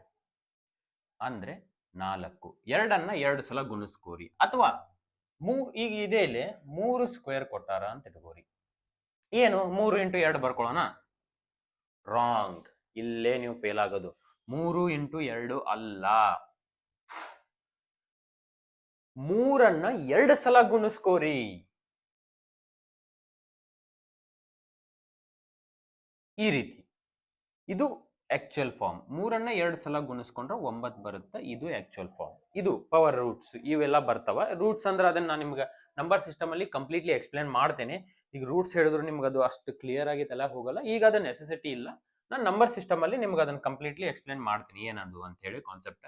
ಅಂದ್ರೆ 4. 2ಅನ್ನ 2 ಸಲ ಗುಣಿಸ್ಕೋರಿ. ಅಥವಾ ಈಗ ಇದೇ ಇಲ್ಲಿ 3 ಸ್ಕ್ವೇರ್ ಕೊಟ್ಟಾರ ಅಂತ ಇಟ್ಕೋರಿ. ಏನು 3 ಇಂಟು 2 ಬರ್ಕೊಳ್ಳೋಣ? ರಾಂಗ್. ಇಲ್ಲೇ ನೀವು ಫೇಲ್ ಆಗೋದು. 3 ಇಂಟು 2 ಅಲ್ಲ, 3ಅನ್ನ 2 ಸಲ ಗುಣಿಸ್ಕೋರಿ. ಈ ರೀತಿ ಇದು ಆಕ್ಚುಯಲ್ ಫಾರ್ಮ್. 3ಅನ್ನ 2 ಸಲ ಗುಣಿಸ್ಕೊಂಡ್ರೆ 9 ಬರುತ್ತೆ. ಇದು ಆಕ್ಚುಯಲ್ ಫಾರ್ಮ್. ಇದು ಪವರ್, ರೂಟ್ಸ್ ಇವೆಲ್ಲ ಬರ್ತಾವ. ರೂಟ್ಸ್ ಅಂದ್ರೆ ಅದನ್ನ ನಾನು ನಿಮ್ಗೆ ನಂಬರ್ ಸಿಸ್ಟಮ್ ಅಲ್ಲಿ ಕಂಪ್ಲೀಟ್ಲಿ ಎಕ್ಸ್ಪ್ಲೇನ್ ಮಾಡ್ತೇನೆ. ಈಗ ರೂಟ್ಸ್ ಹೇಳಿದ್ರು ನಿಮ್ಗೆ ಅದು ಅಷ್ಟು ಕ್ಲಿಯರ್ ಆಗಿ ತಲೆ ಹೋಗಲ್ಲ. ಈಗ ಅದು ನೆಸೆಸಿಟಿ ಇಲ್ಲ. ನಾನು ನಂಬರ್ ಸಿಸ್ಟಮ್ ಅಲ್ಲಿ ನಿಮ್ಗೆ ಅದನ್ನ ಕಂಪ್ಲೀಟ್ಲಿ ಎಕ್ಸ್ಪ್ಲೇನ್ ಮಾಡ್ತೀನಿ ಏನದು ಅಂತ ಹೇಳಿ ಕಾನ್ಸೆಪ್ಟ್.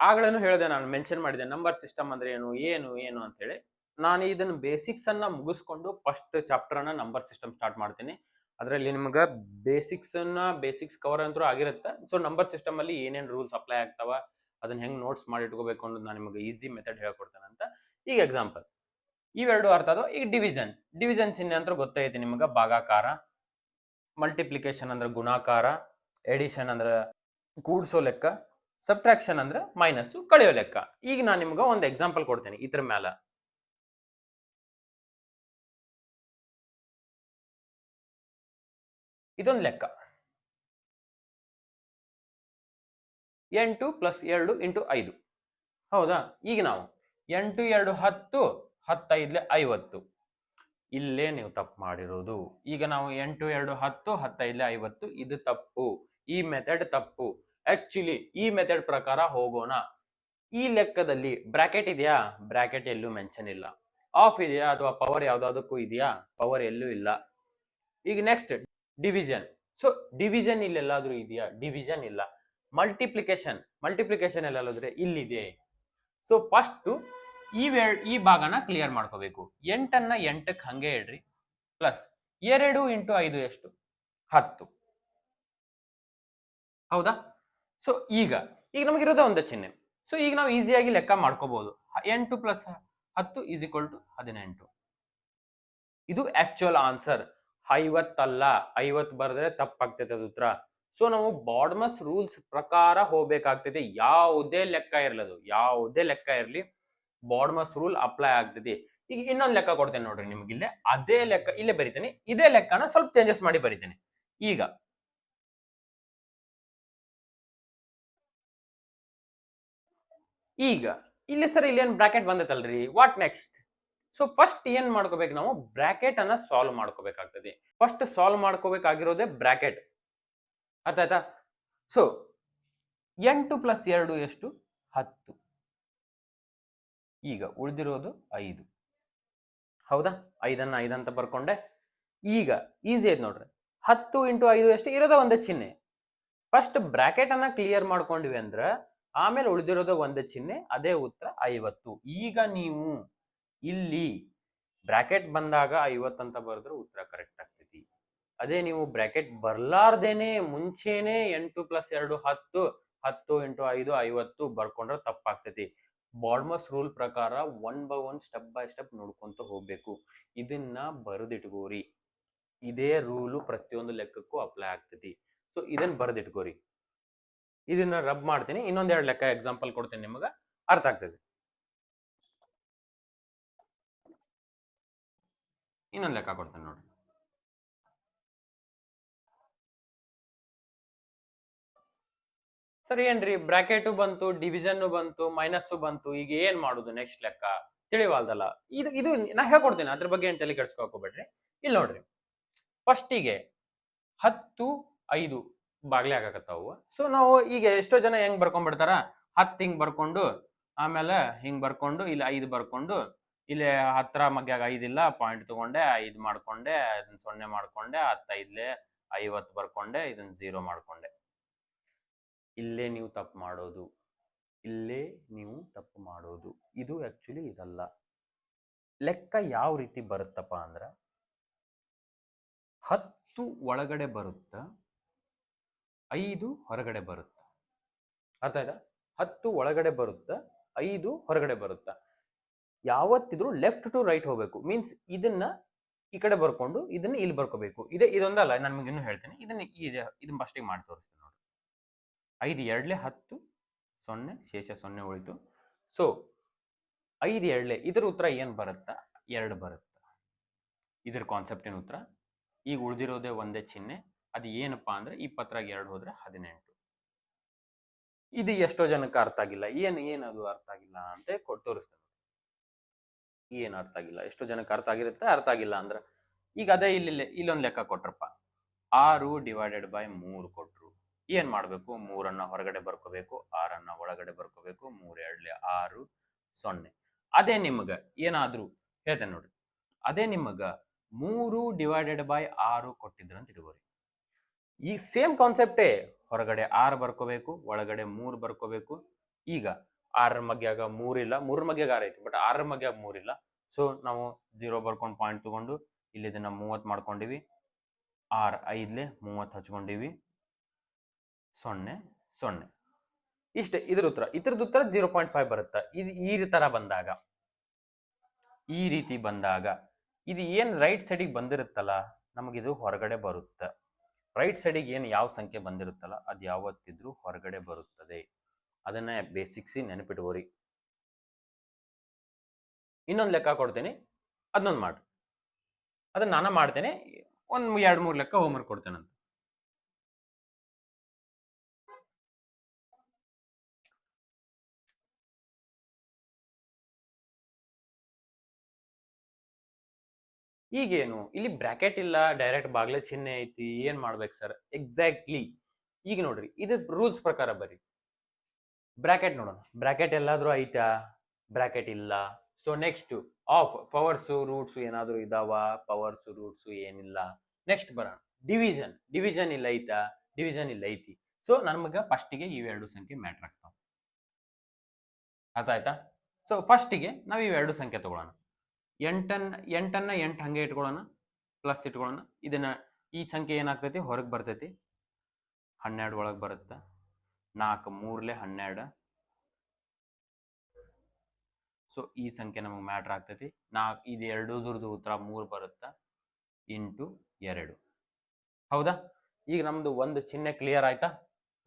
ಆಗ್ಲೇನು ಹೇಳಿದೆ, ನಾನು ಮೆನ್ಷನ್ ಮಾಡಿದೆ ನಂಬರ್ ಸಿಸ್ಟಮ್ ಅಂದ್ರೆ ಏನು ಏನು ಏನು ಅಂತ ಹೇಳಿ. ನಾನು ಇದನ್ನ ಬೇಸಿಕ್ಸ್ ಅನ್ನ ಮುಗಿಸ್ಕೊಂಡು ಫಸ್ಟ್ ಚಾಪ್ಟರ್ ಅನ್ನ ನಂಬರ್ ಸಿಸ್ಟಮ್ ಸ್ಟಾರ್ಟ್ ಮಾಡ್ತೀನಿ. ಅದರಲ್ಲಿ ನಿಮ್ಗೆ ಬೇಸಿಕ್ಸ್ ಕವರ್ ಅಂತೂ ಆಗಿರುತ್ತೆ. ಸೊ ನಂಬರ್ ಸಿಸ್ಟಮ್ ಅಲ್ಲಿ ಏನೇನು ರೂಲ್ಸ್ ಅಪ್ಲೈ ಆಗ್ತಾವ, ಅದನ್ನ ಹೆಂಗ್ ನೋಟ್ಸ್ ಮಾಡಿ ಇಟ್ಕೋಬೇಕು ಅನ್ನೋದು ನಾನು ನಿಮ್ಗೆ ಈಸಿ ಮೆಥಡ್ ಹೇಳ್ಕೊಡ್ತೇನೆ ಅಂತ. ಈಗ ಎಕ್ಸಾಂಪಲ್ ಇವೆರಡು ಅರ್ಥ ಅದು. ಈಗ ಡಿವಿಷನ್ ಚಿಹ್ನೆ ಅಂತ ಗೊತ್ತೈತಿ ನಿಮ್ಗೆ. ಭಾಗಾಕಾರ, ಮಲ್ಟಿಪ್ಲಿಕೇಶನ್ ಅಂದ್ರೆ ಗುಣಾಕಾರ, ಎಡಿಷನ್ ಅಂದ್ರೆ ಕೂಡ್ಸೋ ಲೆಕ್ಕ, ಸಬ್ಟ್ರಾಕ್ಷನ್ ಅಂದ್ರೆ ಮೈನಸ್ ಕಳೆಯೋ ಲೆಕ್ಕ. ಈಗ ನಾನು ನಿಮ್ಗೆ ಒಂದು ಎಕ್ಸಾಂಪಲ್ ಕೊಡ್ತೇನೆ ಇದ್ರ ಮೇಲೆ. ಇದೊಂದು ಲೆಕ್ಕ 8 + 2 × 5, ಹೌದಾ? ಈಗ ನಾವು 8 2 10, 10 5 50. ಇಲ್ಲೇ ನೀವು ತಪ್ಪು ಮಾಡಿರೋದು. ಈಗ ನಾವು 8 2 10, 10 50 ಇದು ತಪ್ಪು. ಈ ಮೆಥಡ್ ತಪ್ಪು. ಆಕ್ಚುಲಿ ಈ ಮೆಥಡ್ ಪ್ರಕಾರ ಹೋಗೋಣ. ಈ ಲೆಕ್ಕದಲ್ಲಿ ಬ್ರಾಕೆಟ್ ಇದೆಯಾ? ಬ್ರಾಕೆಟ್ ಎಲ್ಲೂ ಮೆನ್ಷನ್ ಇಲ್ಲ. ಆಫ್ ಇದೆಯಾ ಅಥವಾ ಪವರ್ ಯಾವ್ದಾದಕ್ಕೂ ಇದೆಯಾ? ಪವರ್ ಎಲ್ಲೂ ಇಲ್ಲ. ಈಗ ನೆಕ್ಸ್ಟ್ ಡಿವಿಷನ್. ಸೊ ಡಿವಿಷನ್ ಇಲ್ಲೆಲ್ಲಾದ್ರೂ ಇದೆಯಾ? ಡಿವಿಷನ್ ಇಲ್ಲ. ಮಲ್ಟಿಪ್ಲಿಕೇಶನ್ ಎಲ್ಲಾದ್ರೆ ಇಲ್ಲಿದೆ. ಸೊ ಫಸ್ಟ್ ಈ ಭಾಗನ ಕ್ಲಿಯರ್ ಮಾಡ್ಕೋಬೇಕು. 8ಅನ್ನ 8ಕ್ಕೆ ಹಂಗೆ ಇಡ್ರಿ. ಪ್ಲಸ್ 2 ಇಂಟು 5 ಎಷ್ಟು? 10, ಹೌದಾ? ಸೊ ಈಗ ನಮಗಿರೋದೇ ಒಂದು ಚಿಹ್ನೆ. ಸೊ ಈಗ ನಾವು ಈಸಿಯಾಗಿ ಲೆಕ್ಕ ಮಾಡ್ಕೋಬಹುದು. 8 + 10 = 18. ಇದು ಆಕ್ಚುಯಲ್ ಆನ್ಸರ್. 50 ಅಲ್ಲ, 50 ಬರೆದ್ರೆ ತಪ್ಪಾಗ್ತೈತೆ ಅದು ಉತ್ತರ. ಸೊ ನಾವು ಬಾಡ್ಮಸ್ ರೂಲ್ಸ್ ಪ್ರಕಾರ ಹೋಗ್ಬೇಕಾಗ್ತದೆ. ಯಾವುದೇ ಲೆಕ್ಕ ಇರಲಿ ಬಾಡ್ಮಸ್ ರೂಲ್ ಅಪ್ಲೈ ಆಗ್ತದೆ. ಈಗ ಇನ್ನೊಂದು ಲೆಕ್ಕ ಕೊಡ್ತೇನೆ ನೋಡ್ರಿ ನಿಮ್ಗೆ. ಇಲ್ಲೇ ಅದೇ ಲೆಕ್ಕ ಇಲ್ಲೇ ಬರಿತೇನೆ. ಇದೇ ಲೆಕ್ಕನ ಸ್ವಲ್ಪ ಚೇಂಜಸ್ ಮಾಡಿ ಬರಿತೇನೆ. ಈಗ ಈಗ ಇಲ್ಲಿ ಸರ್ ಇಲ್ಲಿ ಏನ್ ಬ್ರಾಕೆಟ್ ಬಂದೈತಲ್ರಿ, ವಾಟ್ ನೆಕ್ಸ್ಟ್? ಸೊ ಫಸ್ಟ್ ಏನ್ ಮಾಡ್ಕೋಬೇಕು, ನಾವು ಬ್ರಾಕೆಟ್ ಅನ್ನ ಸಾಲ್ವ್ ಮಾಡ್ಕೋಬೇಕಾಗ್ತದೆ. ಫಸ್ಟ್ ಸಾಲ್ವ್ ಮಾಡ್ಕೋಬೇಕಾಗಿರೋದೇ ಬ್ರಾಕೆಟ್. ಅರ್ಥ ಆಯ್ತಾ? ಸೊ 8 + 2 ಎಷ್ಟು? 10. ಈಗ ಉಳಿದಿರೋದು 5. ಹೌದಾ? 5 ಅಂತ ಬರ್ಕೊಂಡೆ. ಈಗ ಈಸಿ ಐತ್ ನೋಡ್ರಿ. 10 × 5 ಎಷ್ಟು? ಇರೋದ ಒಂದೇ ಚಿಹ್ನೆ. ಫಸ್ಟ್ ಬ್ರಾಕೆಟ್ ಅನ್ನ ಕ್ಲಿಯರ್ ಮಾಡ್ಕೊಂಡಿವಿ ಅಂದ್ರ ಆಮೇಲೆ ಉಳಿದಿರೋದು ಒಂದೇ ಚಿಹ್ನೆ, ಅದೇ ಉತ್ತರ 50. ಈಗ ನೀವು ಇಲ್ಲಿ ಬ್ರಾಕೆಟ್ ಬಂದಾಗ 50 ಅಂತ ಬರೆದ್ರೆ ಉತ್ತರ ಕರೆಕ್ಟ್ ಆಗ್ತೈತಿ. ಅದೇ ನೀವು ಬ್ರಾಕೆಟ್ ಬರ್ಲಾರ್ದೇನೆ ಮುಂಚೆನೆ 8 + 2 10, 10 × 5 50 ಬರ್ಕೊಂಡ್ರೆ ತಪ್ಪಾಗ್ತೈತಿ. ಬಾರ್ಮಸ್ ರೂಲ್ ಪ್ರಕಾರ 1 by 1 ಸ್ಟೆಪ್ ಬೈ ಸ್ಟೆಪ್ ನೋಡ್ಕೊಂತ ಹೋಗ್ಬೇಕು. ಇದನ್ನ ಬರೆದಿಟ್ಕೋರಿ. ಇದೇ ರೂಲು ಪ್ರತಿಯೊಂದು ಲೆಕ್ಕಕ್ಕೂ ಅಪ್ಲೈ ಆಗ್ತೈತಿ. ಸೊ ಇದನ್ನ ಬರೆದಿಟ್ಕೋರಿ. ಇದನ್ನ ರಬ್ ಮಾಡ್ತೀನಿ, ಇನ್ನೊಂದೆರಡು ಲೆಕ್ಕ ಎಕ್ಸಾಂಪಲ್ ಕೊಡ್ತೀನಿ, ನಿಮಗೆ ಅರ್ಥ ಆಗ್ತದೆ. ಇನ್ನೊಂದು ಲೆಕ್ಕ ಕೊಡ್ತೇನೆ ನೋಡಿ. ಸರಿ ಏನ್ರಿ, ಬ್ರಾಕೆಟ್ ಬಂತು, ಡಿವಿಷನ್ ಬಂತು, ಮೈನಸ್ ಬಂತು, ಈಗ ಏನ್ ಮಾಡುದು ನೆಕ್ಸ್ಟ್ ಲೆಕ್ಕ ತಿಳಿವಾಲ್ದಲ್ಲ. ಇದು ನಾ ಹೇಳ್ಕೊಡ್ತೇನೆ, ಅದ್ರ ಬಗ್ಗೆ ಏನ್ ತಲೆ ಕೆಡ್ಸ್ಕೊಬೇಡ್ರಿ. ಇಲ್ಲಿ ನೋಡ್ರಿ, ಫಸ್ಟಿಗೆ 10, 5 ಬಾಗ್ಲೆ ಆಗಕತ್ತಾವು. ಸೊ ನಾವು ಈಗ ಎಷ್ಟೋ ಜನ ಹೆಂಗ್ ಬರ್ಕೊಂಡ್ಬಿಡ್ತಾರ, 10 ಹಿಂಗ್ ಬರ್ಕೊಂಡು ಆಮೇಲೆ ಹಿಂಗ್ ಬರ್ಕೊಂಡು ಇಲ್ಲಿ 5 ಬರ್ಕೊಂಡು ಇಲ್ಲಿ 10 ಮಗ್ಯಾಗ 5 ಇಲ್ಲ, ಪಾಯಿಂಟ್ ತಗೊಂಡೆ 5 ಮಾಡ್ಕೊಂಡೆ, ಅದನ್ನ 0 ಮಾಡ್ಕೊಂಡೆ, 10 50 ಬರ್ಕೊಂಡೆ, ಇದನ್ನ 0 ಮಾಡ್ಕೊಂಡೆ. ಇಲ್ಲೇ ನೀವು ತಪ್ಪು ಮಾಡೋದು, ಇಲ್ಲೇ ನೀವು ತಪ್ಪು ಮಾಡೋದು. ಇದು ಆಕ್ಚುಲಿ ಇದಲ್ಲ. ಲೆಕ್ಕ ಯಾವ ರೀತಿ ಬರುತ್ತಪ್ಪ ಅಂದ್ರ 10 ಒಳಗಡೆ ಬರುತ್ತ, 5 ಹೊರಗಡೆ ಬರುತ್ತ. ಅರ್ಥ ಆಯ್ತಾ? 10 ಒಳಗಡೆ ಬರುತ್ತ, 5 ಹೊರಗಡೆ ಬರುತ್ತ. ಯಾವತ್ತಿದ್ರು ಲೆಫ್ಟ್ ಟು ರೈಟ್ ಹೋಗ್ಬೇಕು. ಮೀನ್ಸ್ ಇದನ್ನ ಈ ಕಡೆ ಬರ್ಕೊಂಡು ಇದನ್ನ ಇಲ್ಲಿ ಬರ್ಕೋಬೇಕು. ಇದೊಂದಲ್ಲ, ನಾನು ನಿಮ್ಗೆ ಇನ್ನೂ ಹೇಳ್ತೇನೆ. ಇದನ್ನ ಫಸ್ಟಿಗೆ ಮಾಡಿ ತೋರಿಸ್ತೇನೆ ನೋಡಿ. 5 2 10, 0 ಶೇಷ 0 ಉಳಿತು. ಸೊ 5 2 ಇದ್ರ ಉತ್ತರ ಏನ್ ಬರುತ್ತ? 2 ಬರುತ್ತ. ಇದ್ರ ಕಾನ್ಸೆಪ್ಟಿನ ಉತ್ತರ. ಈಗ ಉಳಿದಿರೋದೇ ಒಂದೇ ಚಿಹ್ನೆ, ಅದು ಏನಪ್ಪಾ ಅಂದ್ರೆ 20 2 ಹೋದ್ರೆ 18. ಇದು ಎಷ್ಟೋ ಜನಕ್ಕೆ ಅರ್ಥ ಆಗಿಲ್ಲ. ಏನದು ಅರ್ಥ ಆಗಿಲ್ಲ ಅಂತ ತೋರಿಸ್ತೇನೆ. ಏನು ಅರ್ಥ ಆಗಿಲ್ಲ, ಎಷ್ಟೋ ಜನಕ್ಕೆ ಅರ್ಥ ಆಗಿರುತ್ತೆ, ಅರ್ಥ ಆಗಿಲ್ಲ ಅಂದ್ರೆ ಈಗ ಅದೇ ಇಲ್ಲೊಂದು ಲೆಕ್ಕ ಕೊಟ್ರಪ್ಪ, 6 / 3 ಕೊಟ್ರು. ಏನ್ ಮಾಡ್ಬೇಕು? 3ಅನ್ನ ಹೊರಗಡೆ ಬರ್ಕೋಬೇಕು, 6ಅನ್ನ ಒಳಗಡೆ ಬರ್ಕೋಬೇಕು. 3 2 6 0. ಅದೇ ನಿಮ್ಗ ಏನಾದ್ರು ಹೇಳ್ತೇನೆ ನೋಡ್ರಿ, ಅದೇ ನಿಮಗ 3 / 6 ಕೊಟ್ಟಿದ್ರು ಅಂತ ಇಟ್ಕೋರಿ. ಈ ಸೇಮ್ ಕಾನ್ಸೆಪ್ಟೇ, ಹೊರಗಡೆ 6 ಬರ್ಕೋಬೇಕು, ಒಳಗಡೆ 3 ಬರ್ಕೋಬೇಕು. ಈಗ 6 ಮಗ್ಯಾಗ 3 ಇಲ್ಲ, 3 ಮಗ್ಯಾಗ 6 ಐತಿ, ಬಟ್ 6 ಮಗ್ಯಾಗ 3 ಇಲ್ಲ. ಸೊ ನಾವು 0 ಬರ್ಕೊಂಡು ಪಾಯಿಂಟ್ ತಗೊಂಡು ಇಲ್ಲಿ ಇದನ್ನ 30 ಮಾಡ್ಕೊಂಡಿವಿ. 6 5 30 ಹಚ್ಕೊಂಡಿವಿ. 0 0 ಇಷ್ಟೇ ಇದ್ರ ಉತ್ತರ. ಇದ್ರದ್ದು ಉತ್ತರ 0.5 ಬರುತ್ತೆ. ಇದು ಈ ತರ ಬಂದಾಗ, ಈ ರೀತಿ ಬಂದಾಗ ಇದು ಏನ್ ರೈಟ್ ಸೈಡಿಗೆ ಬಂದಿರುತ್ತಲ್ಲ, ನಮಗಿದು ಹೊರಗಡೆ ಬರುತ್ತೆ. ರೈಟ್ ಸೈಡಿಗೆ ಏನು ಯಾವ ಸಂಖ್ಯೆ ಬಂದಿರುತ್ತಲ್ಲ, ಅದು ಯಾವತ್ತಿದ್ರೂ ಹೊರಗಡೆ ಬರುತ್ತದೆ. ಅದನ್ನ ಬೇಸಿಕ್ಸಿ ನೆನಪಿಟ್ಕೋರಿ. ಇನ್ನೊಂದು ಲೆಕ್ಕ ಕೊಡ್ತೀನಿ, ಅದನ್ನೊಂದು ಮಾಡಿ. ಅದನ್ನ ನಾನು ಮಾಡ್ತೇನೆ, ಒಂದು 2-3 ಲೆಕ್ಕ ಹೋಮ್ವರ್ಕ್ ಕೊಡ್ತೇನಂತ. ಈಗೇನು ಇಲ್ಲಿ ಬ್ರಾಕೆಟ್ ಇಲ್ಲ, ಡೈರೆಕ್ಟ್ ಬಾಗ್ಲೆ ಚಿಹ್ನೆ ಐತಿ, ಏನ್ ಮಾಡ್ಬೇಕು ಸರ್? ಎಕ್ಸಾಕ್ಟ್ಲಿ ಈಗ ನೋಡ್ರಿ, ಇದು ರೂಲ್ಸ್ ಪ್ರಕಾರ ಬರ್ರಿ. ಬ್ರಾಕೆಟ್ ನೋಡೋಣ, ಬ್ರಾಕೆಟ್ ಎಲ್ಲಾದ್ರೂ ಐತಾ? ಬ್ರಾಕೆಟ್ ಇಲ್ಲ. So next of powers roots ಏನಾದ್ರು ಇದಾವ? ಪವರ್ಸ್ ರೂಟ್ಸ್ ಏನಿಲ್ಲ. ನೆಕ್ಸ್ಟ್ ಬರೋಣ, ಡಿವಿಷನ್ ಇಲ್ಲ ಐತಾ? ಡಿವಿಷನ್ ಇಲ್ಲ ಐತಿ. ಸೊ ನಮ್ಗೆ ಫಸ್ಟಿಗೆ ಇವೆರಡು ಸಂಖ್ಯೆ ಮ್ಯಾಟ್ರ್ ಆಗ್ತಾವ. ಅರ್ಥ ಆಯ್ತಾ? ಸೊ ಫಸ್ಟಿಗೆ ನಾವು ಇವೆರಡು ಸಂಖ್ಯೆ ತಗೊಳ್ಳೋಣ. 8ಅನ್ನ 8 ಹಂಗೆ ಇಟ್ಕೊಳ್ಳೋಣ, ಪ್ಲಸ್ ಇಟ್ಕೊಳ್ಳೋಣ. ಇದನ್ನ ಈ ಸಂಖ್ಯೆ ಏನಾಗ್ತೈತಿ? ಹೊರಗೆ ಬರ್ತೈತಿ. 12 ಒಳಗೆ ಬರುತ್ತೆ. 4 3 12. ಸೊ ಈ ಸಂಖ್ಯೆ ನಮಗೆ ಮ್ಯಾಟ್ರ್ ಆಗ್ತೈತಿ. ಇದು ಎರಡೂದ್ರದ್ದು ಉತ್ತರ 3 ಬರುತ್ತೆ ಇಂಟು 2. ಹೌದಾ? ಈಗ ನಮ್ದು ಒಂದು ಚಿಹ್ನೆ ಕ್ಲಿಯರ್ ಆಯ್ತಾ?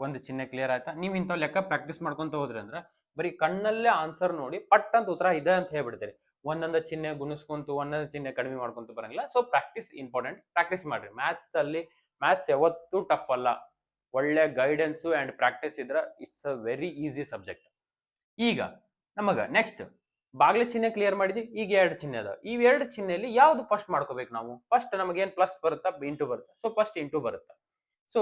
ಒಂದು ಚಿಹ್ನೆ ಕ್ಲಿಯರ್ ಆಯ್ತಾ? ನೀವು ಇಂಥ ಲೆಕ್ಕ ಪ್ರಾಕ್ಟೀಸ್ ಮಾಡ್ಕೊಂತ ಹೋದ್ರಿ ಅಂದ್ರೆ ಬರೀ ಕಣ್ಣಲ್ಲೇ ಆನ್ಸರ್ ನೋಡಿ ಪಟ್ ಅಂತ ಉತ್ತರ ಇದೆ ಅಂತ ಹೇಳ್ಬಿಡ್ತೀರಿ. ಒಂದೊಂದು ಚಿಹ್ನೆ ಗುಣಿಸ್ಕೊಂತು, ಒಂದೊಂದು ಚಿಹ್ನೆ ಕಡಿಮೆ ಮಾಡ್ಕೊಂತ ಬರಂಗಿಲ್ಲ. ಸೊ ಪ್ರಾಕ್ಟೀಸ್ ಇಂಪಾರ್ಟೆಂಟ್, ಪ್ರಾಕ್ಟೀಸ್ ಮಾಡ್ರಿ. ಮ್ಯಾಥ್ಸ್ ಯಾವತ್ತೂ ಟಫ್ ಅಲ್ಲ. ಒಳ್ಳೆ ಗೈಡೆನ್ಸು ಅಂಡ್ ಪ್ರಾಕ್ಟೀಸ್ ಇದ್ರೆ it's a very easy subject. ಈಗ ನಮಗ ನೆಕ್ಸ್ಟ್ ಬಾಗ್ಲ ಚಿಹ್ನೆ ಕ್ಲಿಯರ್ ಮಾಡಿದ್ವಿ. ಈಗ 2 ಚಿಹ್ನೆ ಅದ. ಈ 2 ಚಿಹ್ನೆಯಲ್ಲಿ ಯಾವ್ದು ಫಸ್ಟ್ ಮಾಡ್ಕೋಬೇಕು ನಾವು? ಫಸ್ಟ್ ನಮಗೇನ್ ಪ್ಲಸ್ ಬರುತ್ತಾ ಇಂಟು ಬರುತ್ತಾ? ಸೊ ಫಸ್ಟ್ ಇಂಟು ಬರುತ್ತಾ. ಸೊ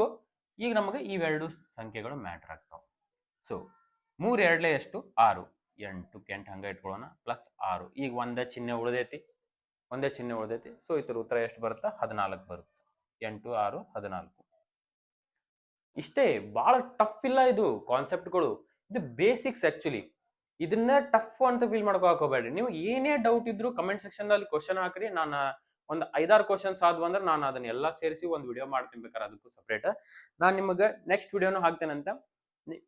ಈಗ ನಮಗೆ ಇವೆರಡು ಸಂಖ್ಯೆಗಳು ಮ್ಯಾಟರ್ ಆಗ್ತಾವ. ಸೊ 3 2 ಎಷ್ಟು? 6. 8 8 ಹಂಗ ಇಟ್ಕೊಳ್ಳೋಣ ಪ್ಲಸ್ 6. ಈಗ ಒಂದೇ ಚಿಹ್ನೆ ಉಳಿದೈತಿ. ಸೊ ಇದ್ರ ಉತ್ತರ ಎಷ್ಟು ಬರುತ್ತಾ? 14 ಬರುತ್ತೆ. 8 6 14. ಇಷ್ಟೇ, ಬಹಳ ಟಫ್ ಇಲ್ಲ ಇದು ಕಾನ್ಸೆಪ್ಟ್ಗಳು. ಇದು ಬೇಸಿಕ್ಸ್ ಆಕ್ಚುಲಿ. ಇದನ್ನ ಟಫ್ ಅಂತ ಫೀಲ್ ಮಾಡ್ಕೋಕ್ ಹೋಗ್ಬೇಡ್ರಿ. ನೀವು ಏನೇ ಡೌಟ್ ಇದ್ರು ಕಮೆಂಟ್ ಸೆಕ್ಷನ್ ದಲ್ಲಿ ಕ್ವಶನ್ ಹಾಕ್ರಿ. ನಾನು ಒಂದು 5-6 ಕ್ವಶನ್ಸ್ ಆದ್ವು ಅಂದ್ರೆ ನಾನು ಅದನ್ನ ಎಲ್ಲ ಸೇರಿಸಿ ಒಂದು ವಿಡಿಯೋ ಮಾಡ್ತೀನಿ ಬೇಕಾದ್ರೆ ಅದಕ್ಕೂ ಸಪ್ರೇಟ್. ನಾನು ನಿಮಗೆ ನೆಕ್ಸ್ಟ್ ವಿಡಿಯೋನು ಹಾಕ್ತೇನಂತ.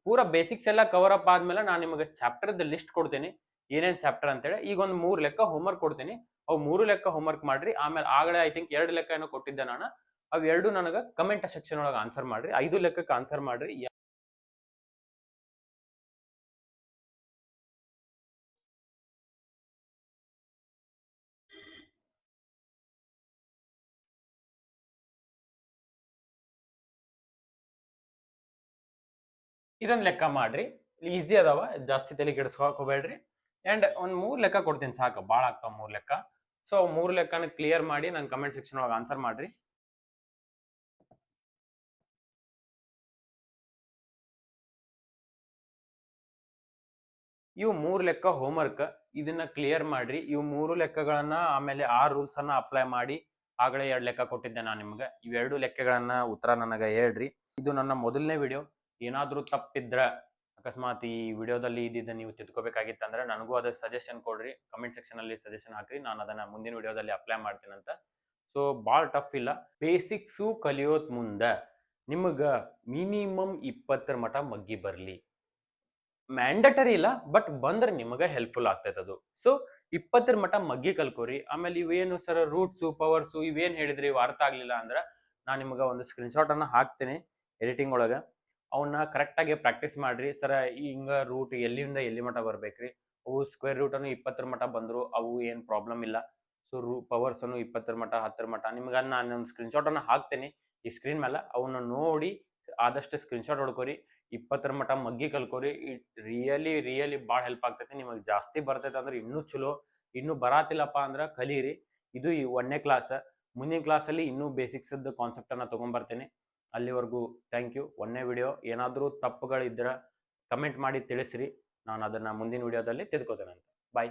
ಪೂರಾ ಬೇಸಿಕ್ಸ್ ಎಲ್ಲ ಕವರ್ ಅಪ್ ಆದ್ಮೇಲೆ ನಾನು ನಿಮಗೆ ಚಾಪ್ಟರ್ ಲಿಸ್ಟ್ ಕೊಡ್ತೀನಿ, ಏನೇನ್ ಚಾಪ್ಟರ್ ಅಂತೇಳಿ. ಈಗ ಒಂದು 3 ಲೆಕ್ಕ ಹೋಮ್ವರ್ಕ್ ಕೊಡ್ತೀನಿ. ಅವು 3 ಲೆಕ್ಕ ಹೋಮ್ವರ್ಕ್ ಮಾಡ್ರಿ. ಆಮೇಲೆ ಆಗಲೇ ಐ ಥಿಂಕ್ 2 ಲೆಕ್ಕ ಏನೋ ಕೊಟ್ಟಿದ್ದೆ ನಾನು. ಅವ್ 2 ನನಗೆ ಕಮೆಂಟ್ ಸೆಕ್ಷನ್ ಒಳಗೆ ಆನ್ಸರ್ ಮಾಡ್ರಿ. 5 ಲೆಕ್ಕಕ್ಕೆ ಆನ್ಸರ್ ಮಾಡ್ರಿ. ಇದೊಂದು ಲೆಕ್ಕ ಮಾಡ್ರಿ, ಈಸಿ ಅದಾವ, ಜಾಸ್ತಿ ತಲೆ ಕೆಡಿಸ್ಕೊಳಕ್ ಹೋಗ್ಬೇಡ್ರಿ. ಅಂಡ್ ಒಂದ್ 3 ಲೆಕ್ಕ ಕೊಡ್ತೀನಿ ಸಾಕು, ಭಾಳ ಆಗ್ತಾವ 3 ಲೆಕ್ಕ. ಸೊ 3 ಲೆಕ್ಕನ ಕ್ಲಿಯರ್ ಮಾಡಿ ನನ್ ಕಮೆಂಟ್ ಸೆಕ್ಷನ್ ಒಳಗೆ ಆನ್ಸರ್ ಮಾಡ್ರಿ. ಇವು 3 ಲೆಕ್ಕ ಹೋಮ್ವರ್ಕ್, ಇದನ್ನ ಕ್ಲಿಯರ್ ಮಾಡ್ರಿ. ಇವು 3 ಲೆಕ್ಕಗಳನ್ನ ಆಮೇಲೆ 6 ರೂಲ್ಸ್ ಅನ್ನ ಅಪ್ಲೈ ಮಾಡಿ. ಆಗಲೇ 2 ಲೆಕ್ಕ ಕೊಟ್ಟಿದ್ದೆ ನಾನು ನಿಮ್ಗೆ. ಇವೆರಡು ಲೆಕ್ಕಗಳನ್ನ ಉತ್ತರ ನನಗೆ ಹೇಳ್ರಿ. ಇದು ನನ್ನ ಮೊದಲನೇ ವಿಡಿಯೋ. ಏನಾದ್ರೂ ತಪ್ಪಿದ್ರ ಅಕಸ್ಮಾತ್ ಈ ವಿಡಿಯೋದಲ್ಲಿ ಇದ್ದಿದ್ದ ನೀವು ತಿದ್ಕೋಬೇಕಾಗಿತ್ತಂದ್ರೆ ನನಗೂ ಅದಕ್ಕೆ ಸಜೆಷನ್ ಕೊಡ್ರಿ. ಕಮೆಂಟ್ ಸೆಕ್ಷನ್ ಅಲ್ಲಿ ಸಜೆಷನ್ ಹಾಕ್ರಿ, ನಾನು ಅದನ್ನ ಮುಂದಿನ ವಿಡಿಯೋದಲ್ಲಿ ಅಪ್ಲೈ ಮಾಡ್ತೀನಂತ. ಸೊ ಭಾಳ ಟಫ್ ಇಲ್ಲ. ಬೇಸಿಕ್ಸು ಕಲಿಯೋದ್ ಮುಂದ ನಿಮಗ ಮಿನಿಮಮ್ 20 ಮಟ ಮಗ್ಗಿ ಬರ್ಲಿ. ಮ್ಯಾಂಡಟರಿ ಇಲ್ಲ, ಬಟ್ ಬಂದ್ರೆ ನಿಮಗೆ ಹೆಲ್ಪ್ಫುಲ್ ಆಗ್ತೈತೆ ಅದು. ಸೊ 20 ಮಟ ಮಗ್ಗಿ ಕಲ್ಕೋರಿ. ಆಮೇಲೆ ಇವೇನು ಸರ್ ರೂಟ್ಸು ಪವರ್ಸು ಇವೇನ್ ಹೇಳಿದ್ರಿ ಇವು ಅರ್ಥ ಆಗ್ಲಿಲ್ಲ ಅಂದ್ರೆ ನಾನು ನಿಮ್ಗೆ ಒಂದು ಸ್ಕ್ರೀನ್ಶಾಟ್ ಅನ್ನ ಹಾಕ್ತೇನೆ ಎಡಿಟಿಂಗ್ ಒಳಗೆ. ಅವನ್ನ ಕರೆಕ್ಟ್ ಆಗಿ ಪ್ರಾಕ್ಟೀಸ್ ಮಾಡ್ರಿ. ಸರ ಹಿಂಗ ರೂಟ್ ಎಲ್ಲಿಂದ ಎಲ್ಲಿ ಮಟ ಬರ್ಬೇಕ್ರಿ, ಅವು ಸ್ಕ್ವೇರ್ ರೂಟ್ ಅನ್ನು 20 ಮಟ ಬಂದ್ರು ಅವು ಏನ್ ಪ್ರಾಬ್ಲಮ್ ಇಲ್ಲ. ಸೊ ಪವರ್ಸ್ ಅನ್ನು 20 ಮಟ 10 ಮಟ ನಿಮ್ಗೆ ನಾನು ಒಂದು ಸ್ಕ್ರೀನ್ಶಾಟ್ ಅನ್ನ ಹಾಕ್ತೇನೆ ಈ ಸ್ಕ್ರೀನ್ ಮೇಲೆ. ಅವನ್ನ ನೋಡಿ ಆದಷ್ಟು ಸ್ಕ್ರೀನ್ಶಾಟ್ ಹೊಡ್ಕೋರಿ. 20 ಮಟ ಮಗ್ಗಿ ಕಲ್ಕೋರಿ. ರಿಯಲಿ ಭಾಳ ಹೆಲ್ಪ್ ಆಗ್ತೈತಿ. ನಿಮಗೆ ಜಾಸ್ತಿ ಬರ್ತೈತೆ ಅಂದ್ರೆ ಇನ್ನೂ ಚಲೋ. ಇನ್ನೂ ಬರಾತಿಲ್ಲಪ್ಪ ಅಂದ್ರೆ ಕಲೀರಿ. ಇದು ಈ 1ನೇ ಕ್ಲಾಸ್. ಮುಂದಿನ ಕ್ಲಾಸಲ್ಲಿ ಇನ್ನೂ ಬೇಸಿಕ್ಸ್ ಕಾನ್ಸೆಪ್ಟ್ ಅನ್ನ ತಗೊಂಡ್ಬರ್ತೇನೆ. ಅಲ್ಲಿವರೆಗೂ ಥ್ಯಾಂಕ್ ಯು. 1ನೇ ವಿಡಿಯೋ ಏನಾದರೂ ತಪ್ಪುಗಳಿದ್ರೆ ಕಮೆಂಟ್ ಮಾಡಿ ತಿಳಿಸ್ರಿ, ನಾನು ಅದನ್ನ ಮುಂದಿನ ವಿಡಿಯೋದಲ್ಲಿ ತಿದ್ಕೋತೇನೆ ಅಂತ. ಬಾಯ್.